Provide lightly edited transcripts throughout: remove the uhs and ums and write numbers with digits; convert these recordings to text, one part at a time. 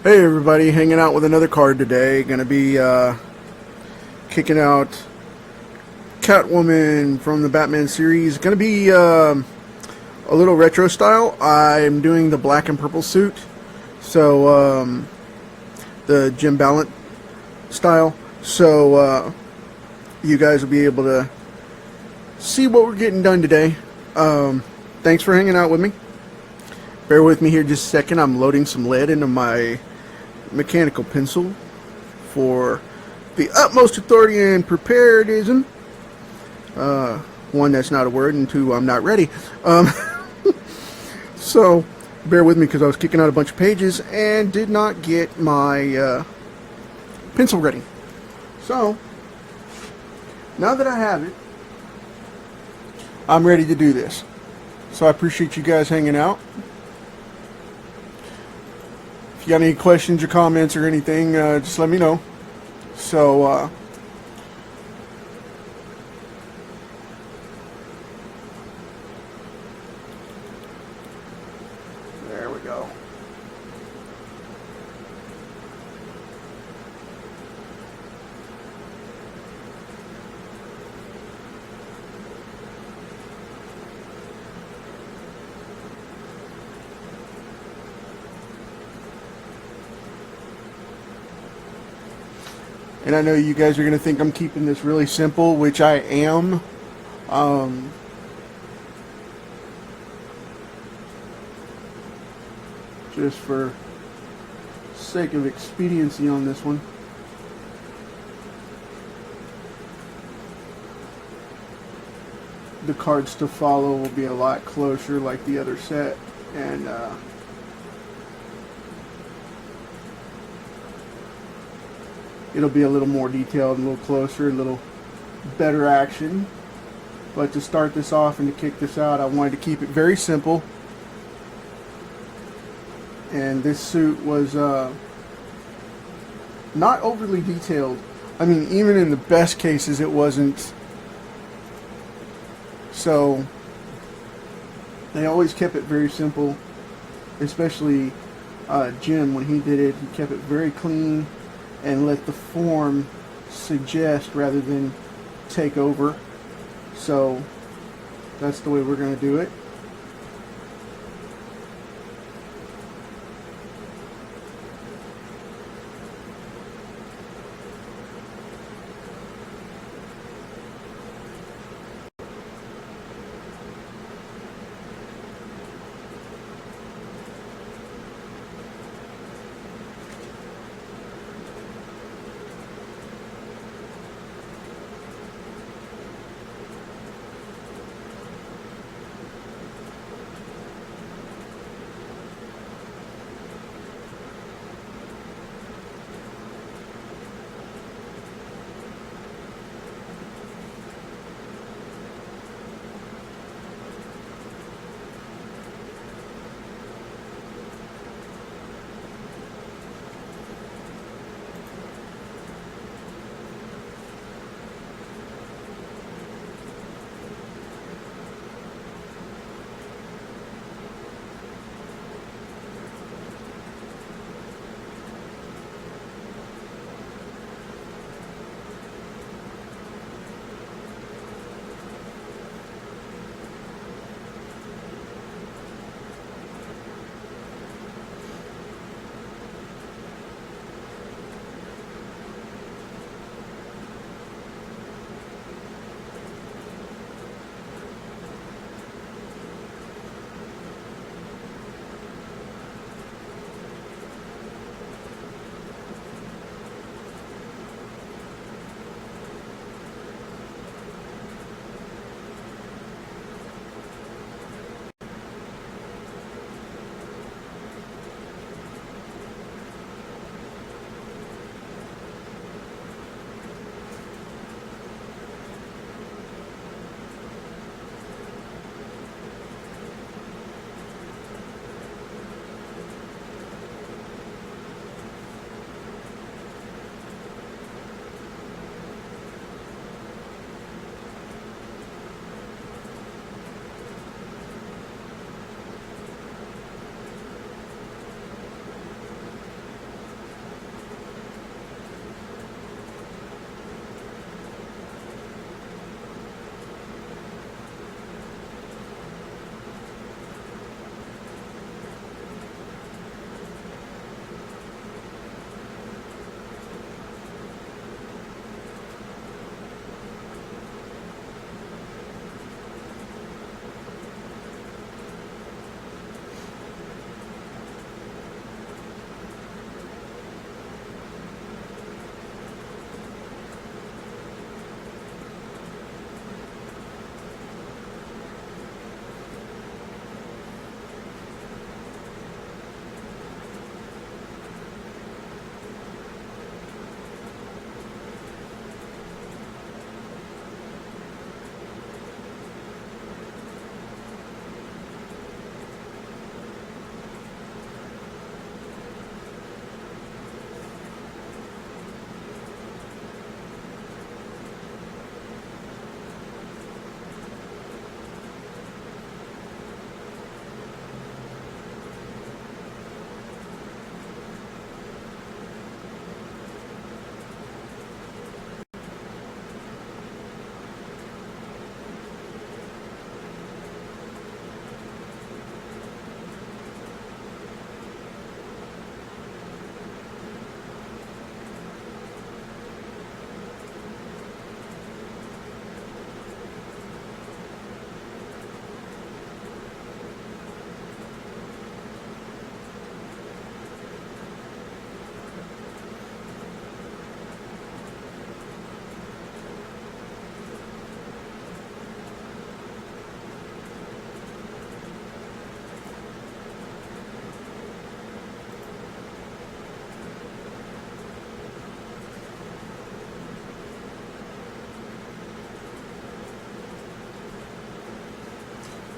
Hey everybody, hanging out with another card today. Gonna be kicking out CatWoman from the Batman series. Gonna be a little retro style. I'm doing the black and purple suit, so the Jim Ballant style. So you guys will be able to see what we're getting done today. Thanks for hanging out with me. Bear with me here just a second. I'm loading some lead into my mechanical pencil for the utmost authority and preparedism. One, that's not a word, and two, I'm not ready. So bear with me because I was kicking out a bunch of pages and did not get my pencil ready. So now that I have it, I'm ready to do this. So I appreciate you guys hanging out. If you got any questions or comments or anything, just let me know. So, there we go. And I know you guys are going to think I'm keeping this really simple, which I am. Just for sake of expediency on this one. The cards to follow will be a lot closer like the other set. And it'll be a little more detailed, a little closer, a little better action. But to start this off and to kick this out, I wanted to keep it very simple. And this suit was not overly detailed. I mean, even in the best cases, it wasn't. So they always kept it very simple, especially Jim, when he did it, he kept it very clean and let the form suggest rather than take over. So that's the way we're going to do it.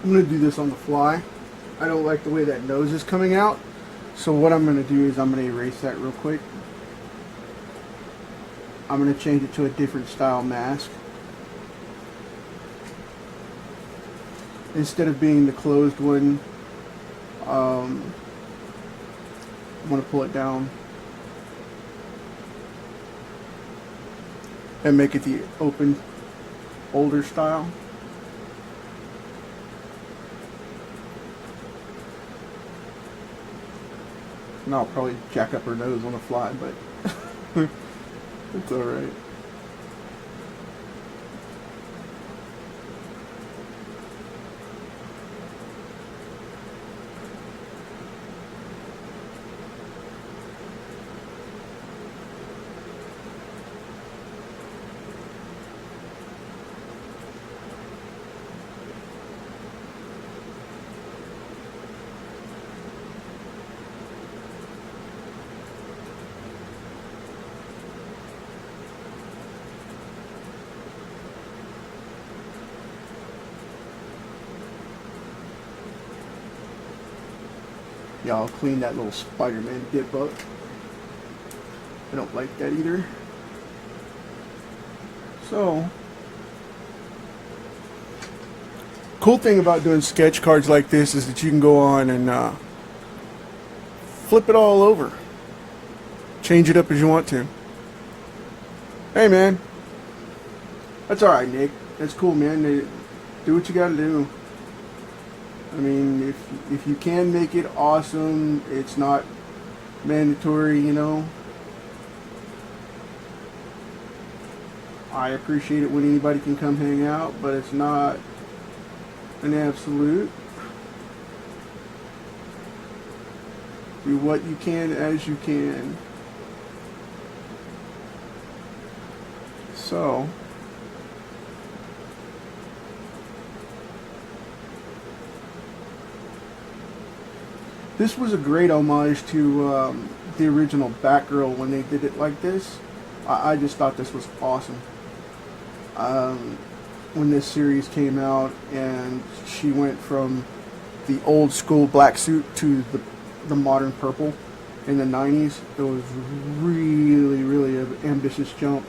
I'm going to do this on the fly. I don't like the way that nose is coming out. So what I'm going to do is I'm going to erase that real quick. I'm going to change it to a different style mask. Instead of being the closed one, I'm going to pull it down and make it the open, older style. And I'll probably jack up her nose on the fly, but it's alright. Yeah, I'll clean that little Spider-Man dip up. I don't like that either. So, cool thing about doing sketch cards like this is that you can go on and flip it all over. Change it up as you want to. Hey man, that's alright, Nick. That's cool, man. Do what you gotta do. I mean, if you can make it awesome, it's not mandatory, you know. I appreciate it when anybody can come hang out, but it's not an absolute. Do what you can as you can. So, this was a great homage to the original Batgirl when they did it like this. I just thought this was awesome. When this series came out and she went from the old school black suit to the modern purple in the 90s, it was really, really an ambitious jump.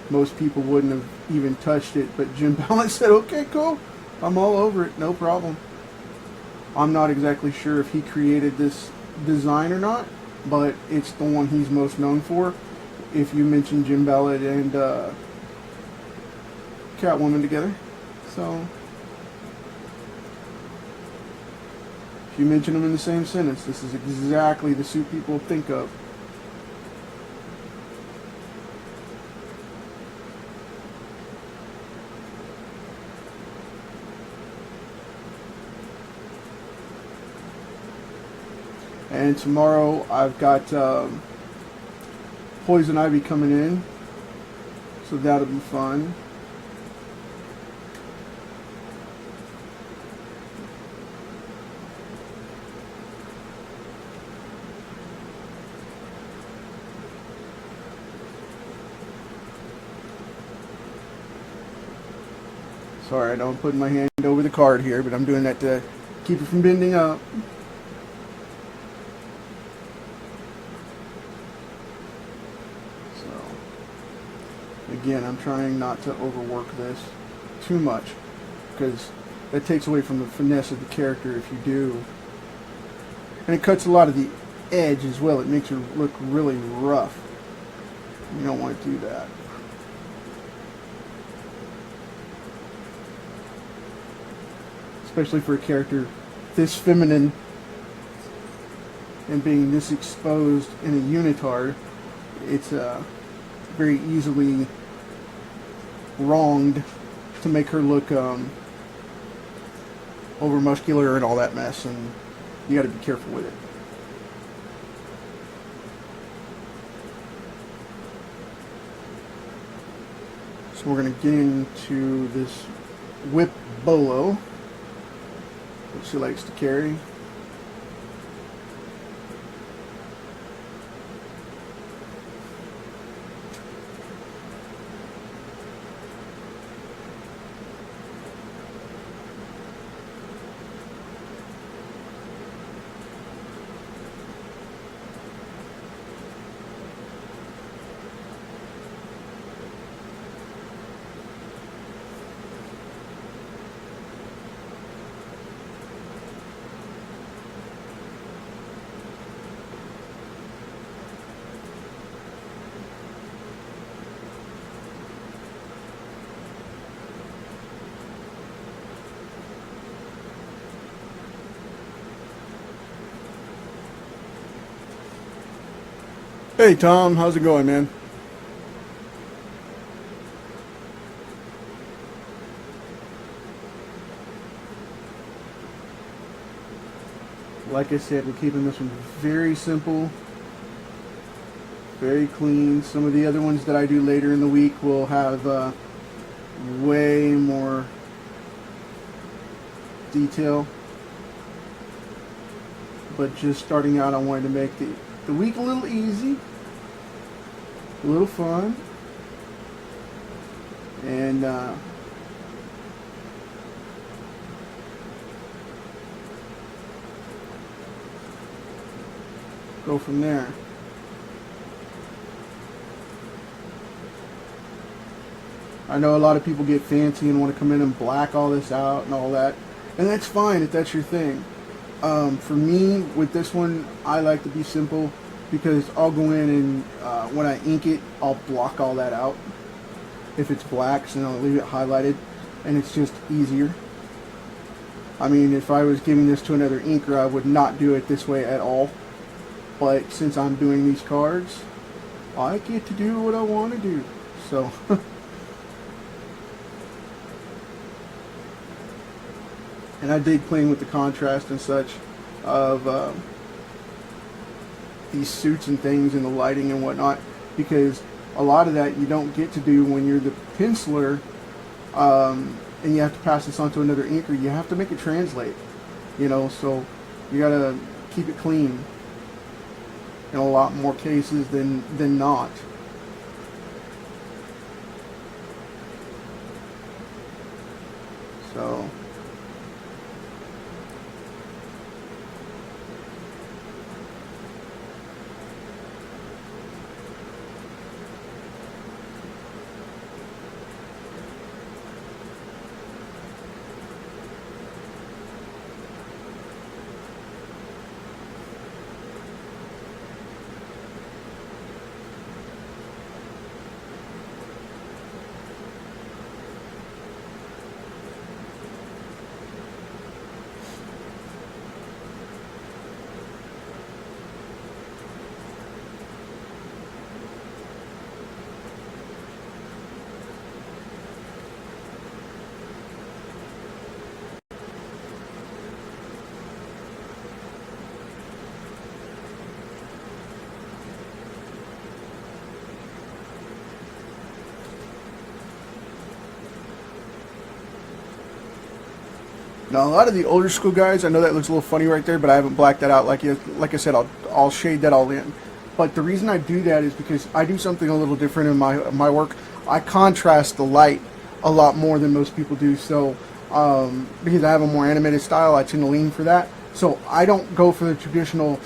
Most people wouldn't have even touched it, but Jim Ballant said, okay, cool. I'm all over it, no problem. I'm not exactly sure if he created this design or not, but it's the one he's most known for. If you mention Jim Ballant and CatWoman together. So, if you mention them in the same sentence, this is exactly the suit people think of. And tomorrow I've got Poison Ivy coming in, so that'll be fun. Sorry, I don't put my hand over the card here, but I'm doing that to keep it from bending up. Again, I'm trying not to overwork this too much because that takes away from the finesse of the character if you do. And it cuts a lot of the edge as well. It makes her look really rough. You don't want to do that. Especially for a character this feminine and being this exposed in a unitard, it's very easily wronged to make her look over muscular and all that mess, and you got to be careful with it. So we're going to get into this whip bolo that she likes to carry. Hey Tom, how's it going, man? Like I said, we're keeping this one very simple, very clean. Some of the other ones that I do later in the week will have way more detail. But just starting out, I wanted to make the week a little easy, a little fun, and go from there. I know a lot of people get fancy and want to come in and black all this out and all that, and that's fine if that's your thing. For me, with this one, I like to be simple because I'll go in and when I ink it, I'll block all that out. If it's black, so I'll leave it highlighted, and it's just easier. I mean, if I was giving this to another inker, I would not do it this way at all. But since I'm doing these cards, I get to do what I want to do. So, and I dig playing with the contrast and such of these suits and things and the lighting and whatnot, because a lot of that you don't get to do when you're the penciler, and you have to pass this on to another inker. You have to make it translate, so you gotta keep it clean in a lot more cases than not. So now, a lot of the older school guys, I know that looks a little funny right there, but I haven't blacked that out. Like I said, I'll shade that all in. But the reason I do that is because I do something a little different in my work. I contrast the light a lot more than most people do. So because I have a more animated style, I tend to lean for that. So I don't go for the traditional,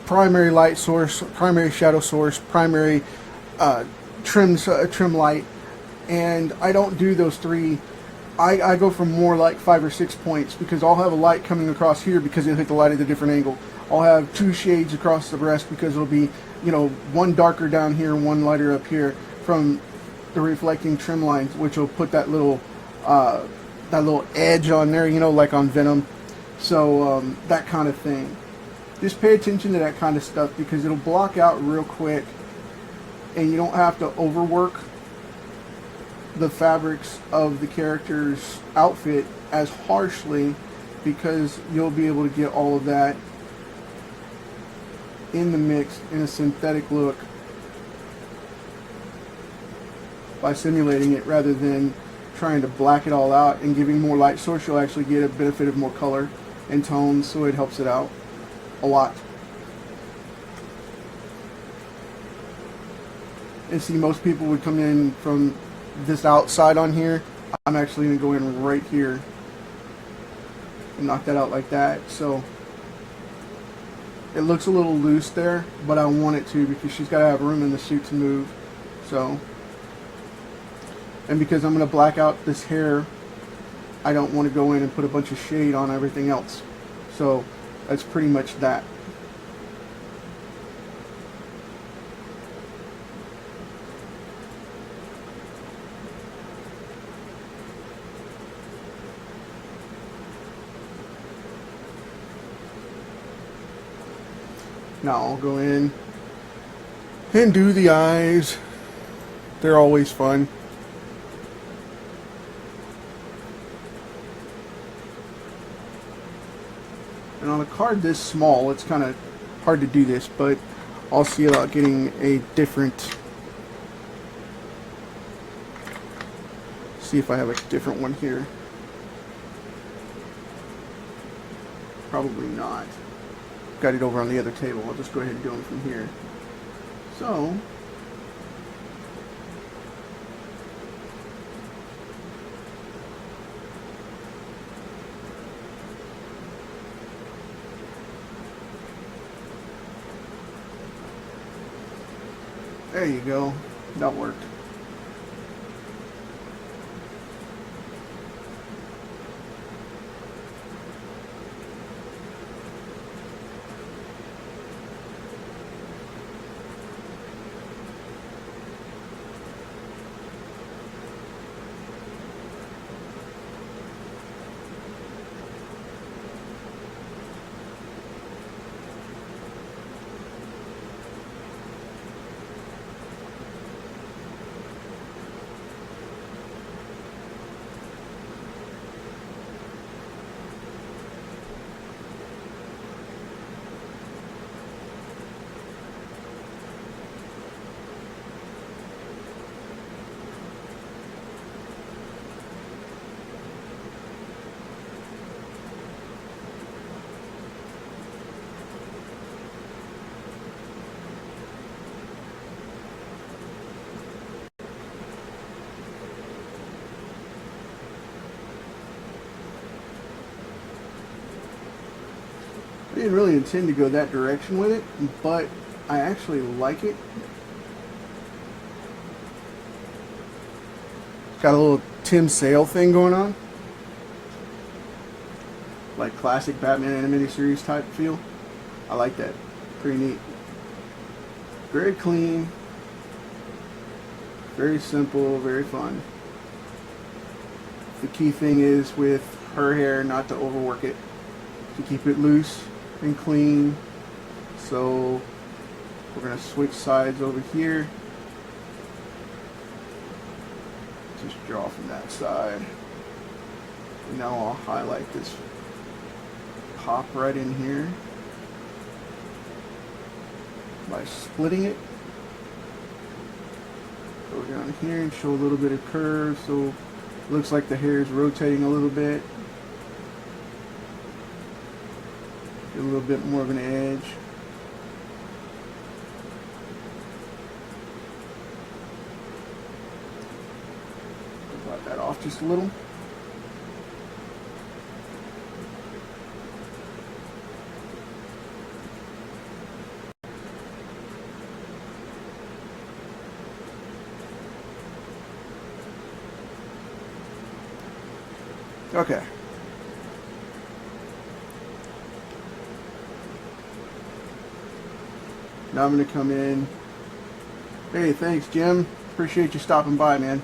primary light source, primary shadow source, primary trim light, and I don't do those three. I go for more like 5 or 6 points, because I'll have a light coming across here because it'll hit the light at a different angle. I'll have 2 shades across the rest because it'll be, one darker down here and one lighter up here from the reflecting trim lines, which will put that little edge on there, like on Venom. So that kind of thing. Just pay attention to that kind of stuff because it'll block out real quick, and you don't have to overwork the fabrics of the character's outfit as harshly, because you'll be able to get all of that in the mix in a synthetic look by simulating it rather than trying to black it all out. And giving more light source, you'll actually get a benefit of more color and tones, so it helps it out a lot. And see, most people would come in from this outside on here. I'm actually going to go in right here and knock that out like that. So it looks a little loose there, but I want it to, because she's got to have room in the suit to move. So, and because I'm going to black out this hair, I don't want to go in and put a bunch of shade on everything else. So that's pretty much that. Now I'll go in And do the eyes. They're always fun. And on a card this small, it's kind of hard to do this, but I'll see about getting a different... See if I have a different one here. Probably not. Got it over on the other table. I'll just go ahead and do them from here. So, there you go. That worked. I didn't really intend to go that direction with it, but I actually like it. Got a little Tim Sale thing going on. Like classic Batman animated series type feel. I like that. Pretty neat. Very clean. Very simple, very fun. The key thing is with her hair not to overwork it. To keep it loose and clean. So we're going to switch sides over here. Just draw from that side. And now I'll highlight this pop right in here by splitting it. Go down here and show a little bit of curve, so it looks like the hair is rotating a little bit. Get a little bit more of an edge. Wipe that off just a little. Okay. Now I'm going to come in. Hey, thanks, Jim. Appreciate you stopping by, man.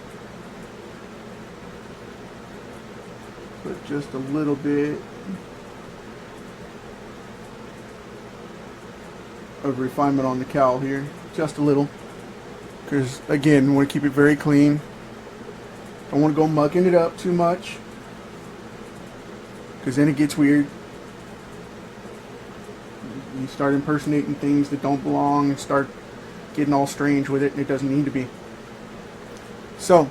Put just a little bit of refinement on the cowl here. Just a little. Because, again, we want to keep it very clean. Don't want to go mucking it up too much. Because then it gets weird. You start impersonating things that don't belong and start getting all strange with it, and it doesn't need to be. So,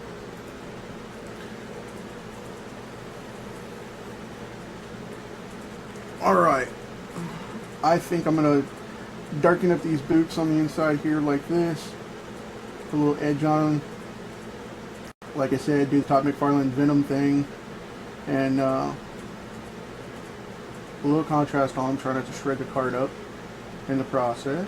alright. I think I'm going to darken up these boots on the inside here like this. Put a little edge on them. Like I said, do the Todd McFarlane Venom thing. And, a little contrast on them, try not to shred the card up in the process.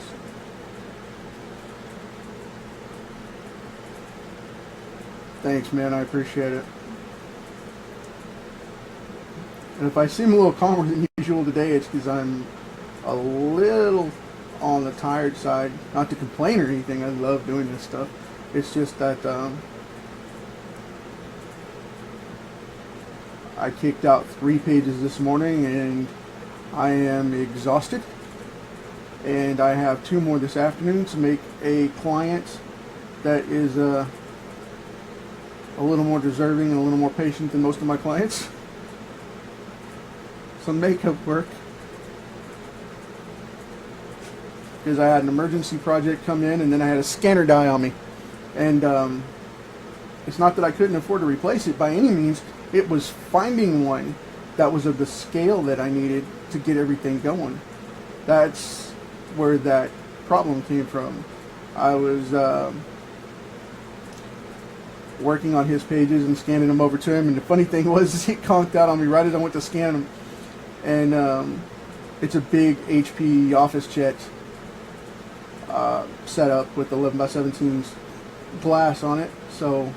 Thanks, man, I appreciate it. And if I seem a little calmer than usual today, it's because I'm a little on the tired side. Not to complain or anything, I love doing this stuff. It's just that I kicked out 3 pages this morning and I am exhausted. and I have 2 more this afternoon to make a client that is a little more deserving and a little more patient than most of my clients. Some makeup work, because I had an emergency project come in, and then I had a scanner die on me, and it's not that I couldn't afford to replace it by any means. It was finding one that was of the scale that I needed to get everything going. That's where that problem came from. I was working on his pages and scanning them over to him, and the funny thing was, he conked out on me right as I went to scan them. And it's a big HP office jet setup with 11x17 glass on it, so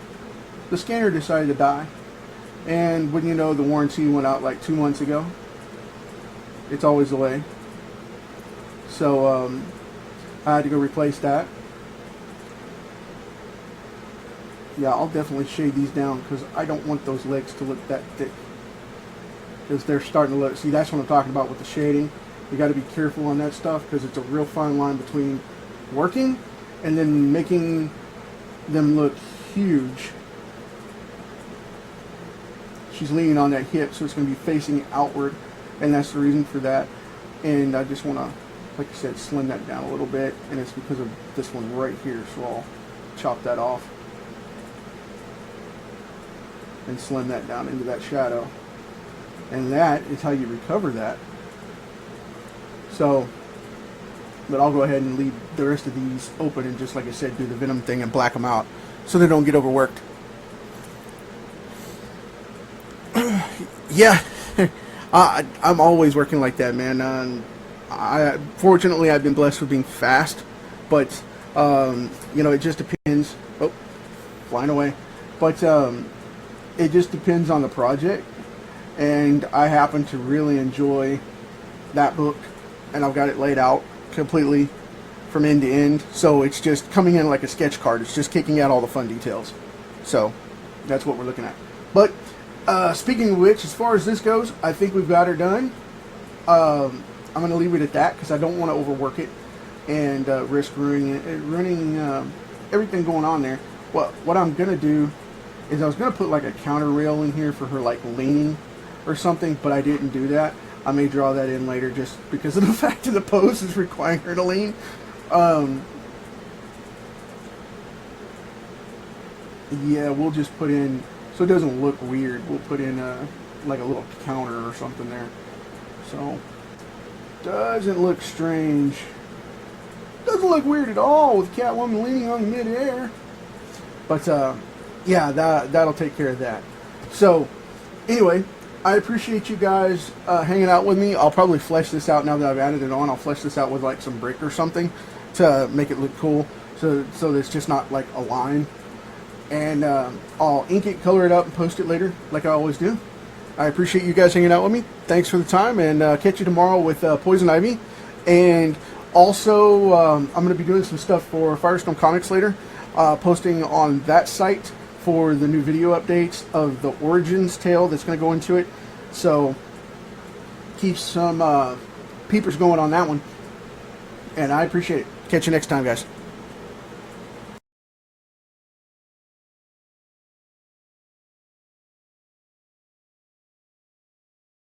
the scanner decided to die. And wouldn't you know, the warranty went out like 2 months ago. It's always the way. So I had to go replace that. Yeah, I'll definitely shade these down, because I don't want those legs to look that thick, because they're starting to look, see, that's what I'm talking about with the shading. You got to be careful on that stuff, because it's a real fine line between working and then making them look huge. She's leaning on that hip, so it's going to be facing outward, and that's the reason for that. And I just want to, like I said, slim that down a little bit, and it's because of this one right here, so I'll chop that off and slim that down into that shadow. And that is how you recover that. So, but I'll go ahead and leave the rest of these open, and just like I said, do the Venom thing and black them out so they don't get overworked. Yeah, I'm always working like that, man. Fortunately, I've been blessed with being fast, but you know, it just depends. Oh, flying away. But it just depends on the project, and I happen to really enjoy that book, and I've got it laid out completely from end to end, so it's just coming in like a sketch card. It's just kicking out all the fun details. So that's what we're looking at. But speaking of which, as far as this goes, I think we've got her done. I'm going to leave it at that, because I don't want to overwork it and risk ruining everything going on there. What I'm going to do is I was going to put like a counter rail in here for her, like leaning or something, but I didn't do that. I may draw that in later, just because of the fact that the pose is requiring her to lean. Yeah, we'll just put in, so it doesn't look weird, we'll put in like a little counter or something there. So, doesn't look strange. Doesn't look weird at all with CatWoman leaning on midair. But yeah, that'll take care of that. So, anyway, I appreciate you guys hanging out with me. I'll probably flesh this out now that I've added it on. I'll flesh this out with like some brick or something to make it look cool, so it's just not like a line. And I'll ink it, color it up, and post it later, like I always do. I appreciate you guys hanging out with me. Thanks for the time, and catch you tomorrow with Poison Ivy. And also, I'm going to be doing some stuff for Firestone Comics later, posting on that site for the new video updates of the Origins tale that's going to go into it. So keep some peepers going on that one. And I appreciate it. Catch you next time, guys.